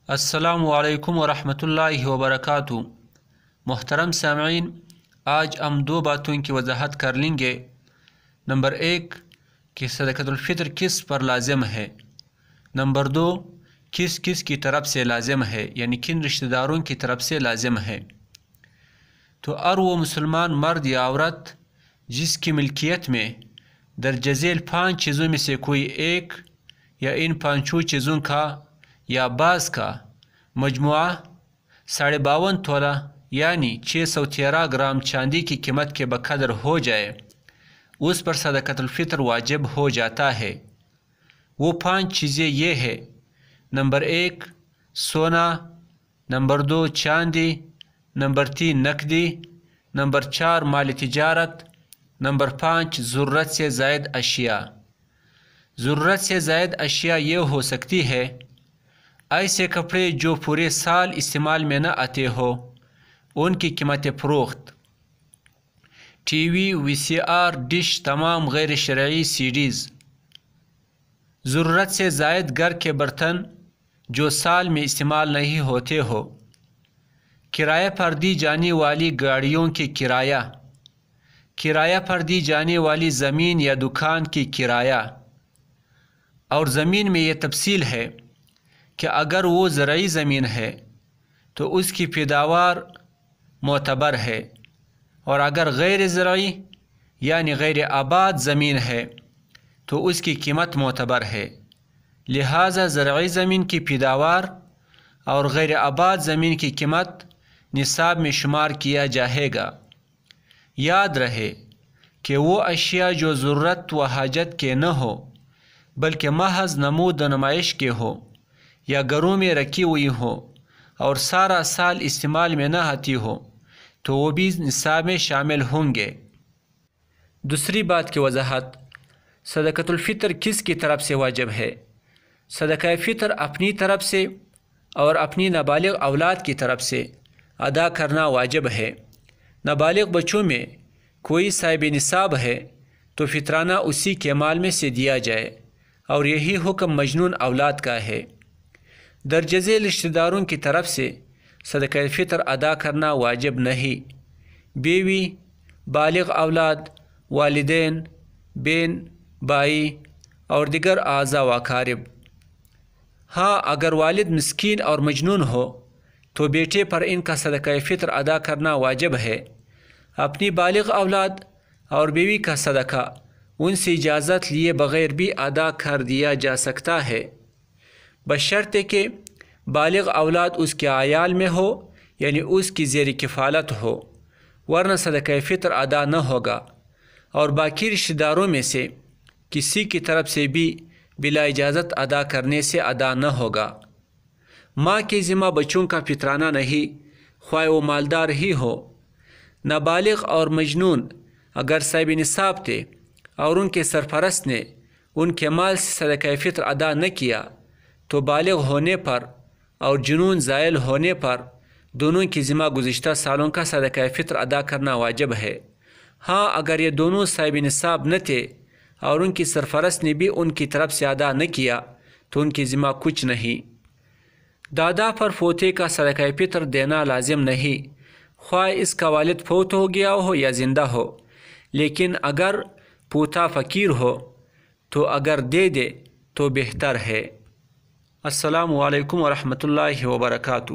السلام علیکم ورحمۃ اللہ وبرکاتہ۔ محترم سامعین، آج ہم دو باتوں کی وضاحت کر لیں گے۔ نمبر 1 کہ صدقۃ الفطر کس پر لازم ہے۔ نمبر 2 کس کس کی طرف سے لازم ہے، یعنی کن رشتہ داروں کی طرف سے لازم ہے۔ تو ہر وہ مسلمان مرد یا عورت جس کی ملکیت میں درج ذیل 5 چیزوں میں سے کوئی ایک یا ان 5 چیزوں کا یا بعض کا مجموعہ 52.5 تولہ یعنی 613 گرام چاندی کی قیمت کے بقدر ہو جائے، اس پر صدقۃ الفطر واجب ہو جاتا ہے۔ وہ 5 چیزیں یہ ہے: نمبر 1 سونا، نمبر 2 چاندی، نمبر 3 نقدی، نمبر 4 مال تجارت، نمبر 5 ضرورت سے زائد اشیاء۔ ضرورت سے زائد اشیاء یہ ہو سکتی ہے: ایسے کپڑے جو پورے سال استعمال میں نہ آتے ہو، ان کی قیمت فروخت، ٹی وی، وی سی آر، ڈش، تمام غیر شرعی سیڈیز۔ ضرورت سے زائد گھر کے برتن جو سال میں استعمال نہیں ہوتے ہو، کرایہ پر دی جانے والی گاڑیوں کی کرایہ، کرایہ پر دی جانے والی زمین یا دکان کی کرایہ۔ اور زمین میں یہ تفصیل ہے کہ اگر وہ زرعی زمین ہے تو اس کی پیداوار معتبر ہے، اور اگر غیر زرعی یعنی غیر آباد زمین ہے تو اس کی قیمت معتبر ہے۔ لہٰذا زرعی زمین کی پیداوار اور غیر آباد زمین کی قیمت نصاب میں شمار کیا جائے گا۔ یاد رہے کہ وہ اشیاء جو ضرورت و حاجت کے نہ ہو بلکہ محض نمود و نمائش کے ہو یا گھروں میں رکھی ہوئی ہو اور سارا سال استعمال میں نہ آتی ہو تو وہ بھی نصاب میں شامل ہوں گے۔ دوسری بات کی وضاحت: صدقۃ الفطر کس کی طرف سے واجب ہے۔ صدقہ فطر اپنی طرف سے اور اپنی نابالغ اولاد کی طرف سے ادا کرنا واجب ہے۔ نابالغ بچوں میں کوئی صاحب نصاب ہے تو فطرانہ اسی کے مال میں سے دیا جائے، اور یہی حکم مجنون اولاد کا ہے۔ درج ذیل رشتہ داروں کی طرف سے صدقہ فطر ادا کرنا واجب نہیں: بیوی، بالغ اولاد، والدین، بہن، بھائی اور دیگر اعزاء و اقارب۔ ہاں، اگر والد مسکین اور مجنون ہو تو بیٹے پر ان کا صدقہ فطر ادا کرنا واجب ہے۔ اپنی بالغ اولاد اور بیوی کا صدقہ ان سے اجازت لیے بغیر بھی ادا کر دیا جا سکتا ہے، بشرطے کہ بالغ اولاد اس کے عیال میں ہو یعنی اس کی زیر کفالت ہو، ورنہ صدقہ فطر ادا نہ ہوگا، اور باقی رشتہ داروں میں سے کسی کی طرف سے بھی بلا اجازت ادا کرنے سے ادا نہ ہوگا۔ ماں کے ذمہ بچوں کا فطرانہ نہیں، خواہ وہ مالدار ہی ہو۔ نابالغ اور مجنون اگر صاحب نصاب تھے اور ان کے سرپرست نے ان کے مال سے صدقہ فطر ادا نہ کیا تو بالغ ہونے پر اور جنون زائل ہونے پر دونوں کی ذمہ گزشتہ سالوں کا صدقہ فطر ادا کرنا واجب ہے۔ ہاں، اگر یہ دونوں صاحب نصاب نہ تھے اور ان کی سرپرست نے بھی ان کی طرف سے ادا نہ کیا تو ان کی ذمہ کچھ نہیں۔ دادا پر پوتے کا صدقہ فطر دینا لازم نہیں، خواہ اس کا والد فوت ہو گیا ہو یا زندہ ہو، لیکن اگر پوتا فقیر ہو تو اگر دے دے تو بہتر ہے۔ السلام علیکم ورحمۃ اللہ وبرکاتہ۔